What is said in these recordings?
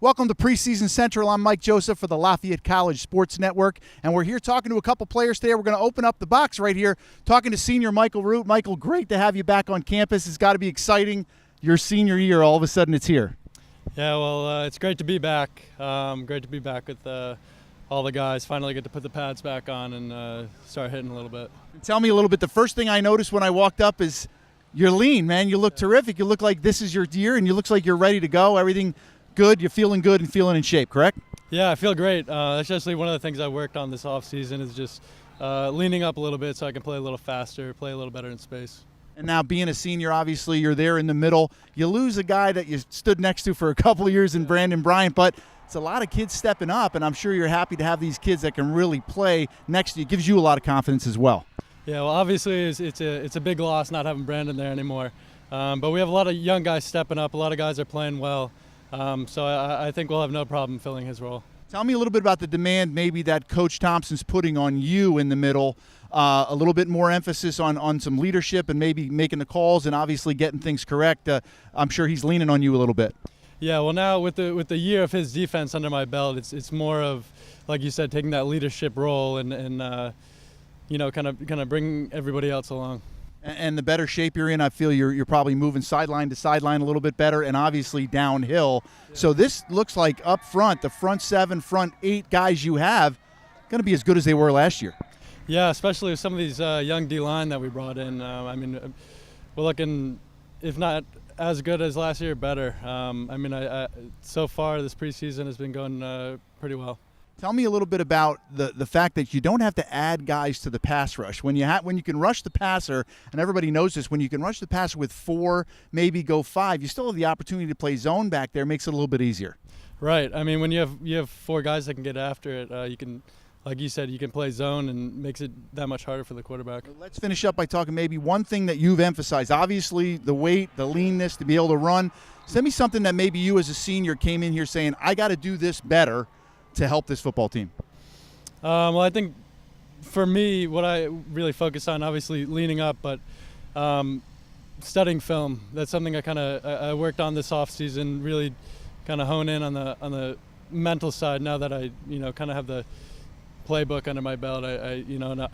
Welcome to Preseason Central. I'm Mike Joseph for the Lafayette College Sports Network, and we're here talking to a couple players today. We're going to open up the box right here, talking to senior Michael Root. Michael, great to have you back on campus. It's got to be exciting. Your senior year, all of a sudden it's here. Yeah, well, it's great to be back. Great to be back with all the guys. Finally get to put the pads back on and start hitting a little bit. Tell me a little bit. The first thing I noticed when I walked up is you're lean, man. You look terrific. You look like this is your year, and you look like you're ready to go. Everything good. You're feeling good and feeling in shape, correct? Yeah, I feel great. That's actually one of the things I worked on this offseason is just leaning up a little bit so I can play a little faster, play a little better in space. And now being a senior, obviously you're there in the middle. You lose a guy that you stood next to for a couple of years in Brandon Bryant, but it's a lot of kids stepping up, and I'm sure you're happy to have these kids that can really play next to you. It gives you a lot of confidence as well. Yeah, well, obviously it's a big loss not having Brandon there anymore. But we have a lot of young guys stepping up. A lot of guys are playing well. So I think we'll have no problem filling his role. Tell me a little bit about the demand maybe that Coach Thompson's putting on you in the middle. A little bit more emphasis on some leadership and maybe making the calls and obviously getting things correct. I'm sure he's leaning on you a little bit. Yeah, well, now with the year of his defense under my belt, it's more of, like you said, taking that leadership role and you know, kind of bring everybody else along. And the better shape you're in, I feel you're probably moving sideline to sideline a little bit better, and obviously downhill. Yeah. So this looks like up front, the front 7, front 8 guys you have, going to be as good as they were last year. Yeah, especially with some of these young D-line that we brought in. I mean, we're looking, if not as good as last year, better. I mean, so far this preseason has been going pretty well. Tell me a little bit about the fact that you don't have to add guys to the pass rush. When you can rush the passer, and everybody knows this, when you can rush the passer with 4, maybe go 5, you still have the opportunity to play zone back there. Makes it a little bit easier. Right. I mean, when you have 4 guys that can get after it, you can, like you said, you can play zone and makes it that much harder for the quarterback. Let's finish up by talking maybe one thing that you've emphasized. Obviously, the weight, the leanness, to be able to run. Send me something that maybe you as a senior came in here saying, I got to do this better to help this football team. Well, I think for me, what I really focus on, obviously leaning up, but studying film. That's something I worked on this off season. Really kind of hone in on the mental side. Now that I kind of have the playbook under my belt, I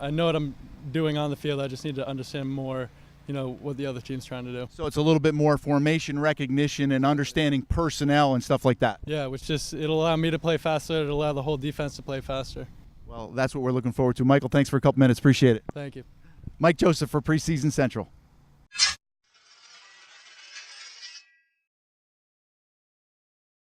know what I'm doing on the field. I just need to understand more, what the other team's trying to do. So it's a little bit more formation recognition and understanding personnel and stuff like that. Yeah, it'll allow me to play faster. It'll allow the whole defense to play faster. Well, that's what we're looking forward to. Michael, thanks for a couple minutes. Appreciate it. Thank you. Mike Joseph for Preseason Central.